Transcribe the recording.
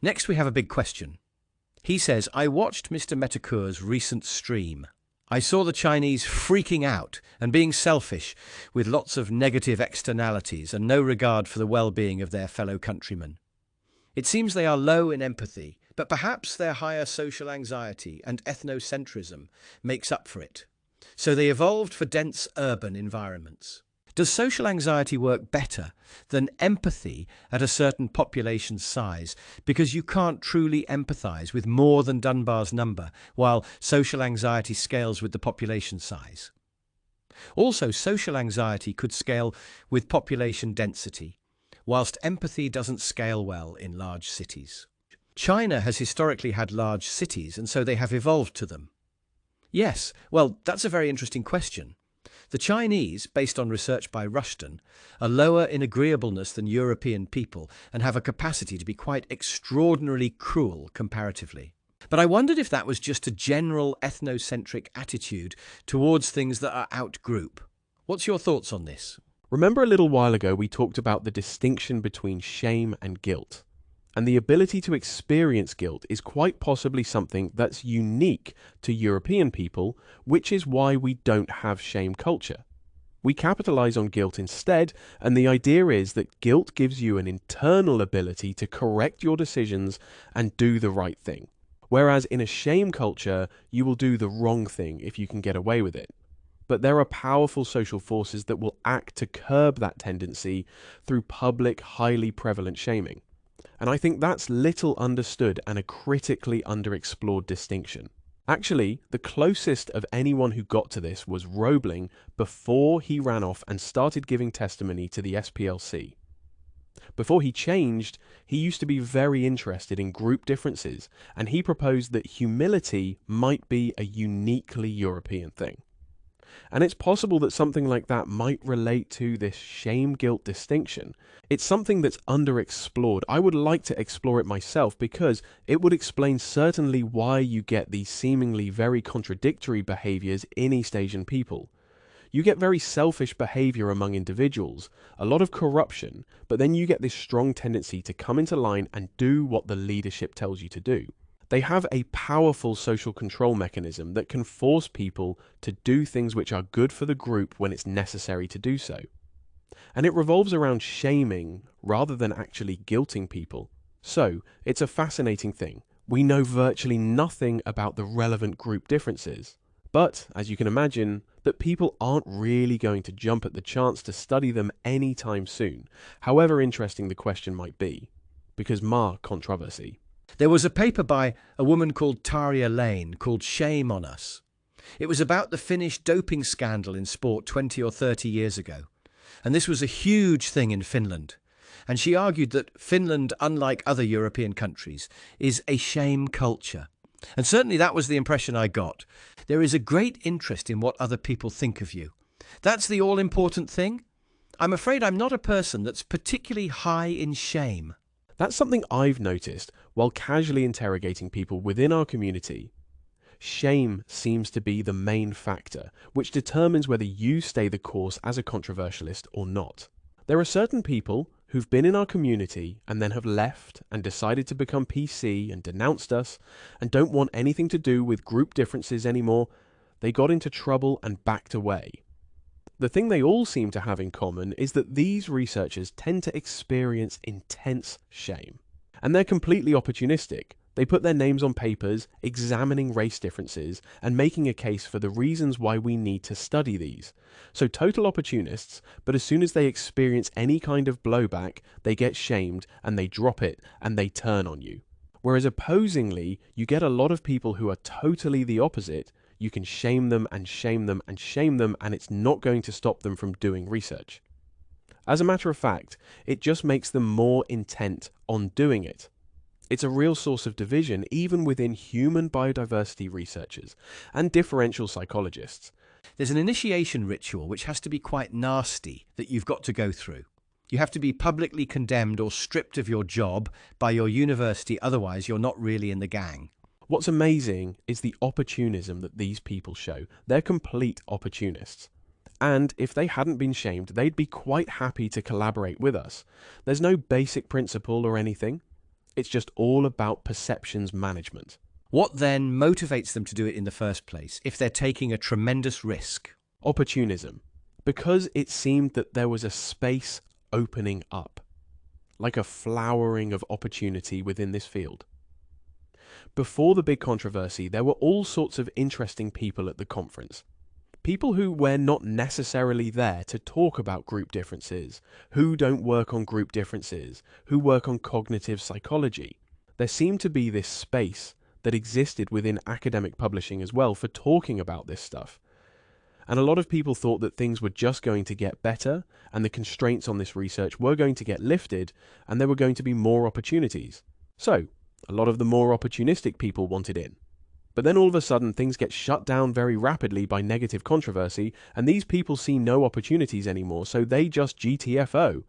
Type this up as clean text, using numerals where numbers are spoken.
Next, we have a big question. He says, I watched Mr. Metakur's recent stream. I saw the Chinese freaking out and being selfish with lots of negative externalities and no regard for the well-being of their fellow countrymen. It seems they are low in empathy, but perhaps their higher social anxiety and ethnocentrism makes up for it. So they evolved for dense urban environments. Does social anxiety work better than empathy at a certain population size because you can't truly empathize with more than Dunbar's number while social anxiety scales with the population size? Also, social anxiety could scale with population density, whilst empathy doesn't scale well in large cities. China has historically had large cities, and so they have evolved to them. Yes, well, that's a very interesting question. The Chinese, based on research by Rushton, are lower in agreeableness than European people and have a capacity to be quite extraordinarily cruel comparatively. But I wondered if that was just a general ethnocentric attitude towards things that are out-group. What's your thoughts on this? Remember a little while ago we talked about the distinction between shame and guilt. And the ability to experience guilt is quite possibly something that's unique to European people, which is why we don't have shame culture. We capitalize on guilt instead, and the idea is that guilt gives you an internal ability to correct your decisions and do the right thing. Whereas in a shame culture, you will do the wrong thing if you can get away with it. But there are powerful social forces that will act to curb that tendency through public, highly prevalent shaming. And I think that's little understood and a critically underexplored distinction. Actually, the closest of anyone who got to this was Roebling before he ran off and started giving testimony to the SPLC. Before he changed, he used to be very interested in group differences, and he proposed that humility might be a uniquely European thing. And it's possible that something like that might relate to this shame-guilt distinction. It's something that's underexplored. I would like to explore it myself because it would explain certainly why you get these seemingly very contradictory behaviors in East Asian people. You get very selfish behavior among individuals, a lot of corruption, but then you get this strong tendency to come into line and do what the leadership tells you to do. They have a powerful social control mechanism that can force people to do things which are good for the group when it's necessary to do so. And it revolves around shaming rather than actually guilting people. So, it's a fascinating thing. We know virtually nothing about the relevant group differences. But, as you can imagine, that people aren't really going to jump at the chance to study them anytime soon, however interesting the question might be. Because controversy. There was a paper by a woman called Tarja Lane called Shame on Us. It was about the Finnish doping scandal in sport 20 or 30 years ago. And this was a huge thing in Finland. And she argued that Finland, unlike other European countries, is a shame culture. And certainly that was the impression I got. There is a great interest in what other people think of you. That's the all-important thing. I'm afraid I'm not a person that's particularly high in shame. That's something I've noticed while casually interrogating people within our community. Shame seems to be the main factor, which determines whether you stay the course as a controversialist or not. There are certain people who've been in our community and then have left and decided to become PC and denounced us and don't want anything to do with group differences anymore. They got into trouble and backed away. The thing they all seem to have in common is that these researchers tend to experience intense shame. And they're completely opportunistic. They put their names on papers, examining race differences, and making a case for the reasons why we need to study these. So total opportunists, but as soon as they experience any kind of blowback, they get shamed, and they drop it, and they turn on you. Whereas opposingly, you get a lot of people who are totally the opposite. You can shame them and shame them and shame them, and it's not going to stop them from doing research. As a matter of fact, it just makes them more intent on doing it. It's a real source of division even within human biodiversity researchers and differential psychologists. There's an initiation ritual which has to be quite nasty that you've got to go through. You have to be publicly condemned or stripped of your job by your university, otherwise you're not really in the gang. What's amazing is the opportunism that these people show. They're complete opportunists. And if they hadn't been shamed, they'd be quite happy to collaborate with us. There's no basic principle or anything. It's just all about perceptions management. What then motivates them to do it in the first place if they're taking a tremendous risk? Opportunism. Because it seemed that there was a space opening up, like a flowering of opportunity within this field. Before the big controversy, there were all sorts of interesting people at the conference. People who were not necessarily there to talk about group differences, who don't work on group differences, who work on cognitive psychology. There seemed to be this space that existed within academic publishing as well for talking about this stuff. And a lot of people thought that things were just going to get better and the constraints on this research were going to get lifted and there were going to be more opportunities. So, a lot of the more opportunistic people wanted in. But then all of a sudden things get shut down very rapidly by negative controversy and these people see no opportunities anymore, so they just GTFO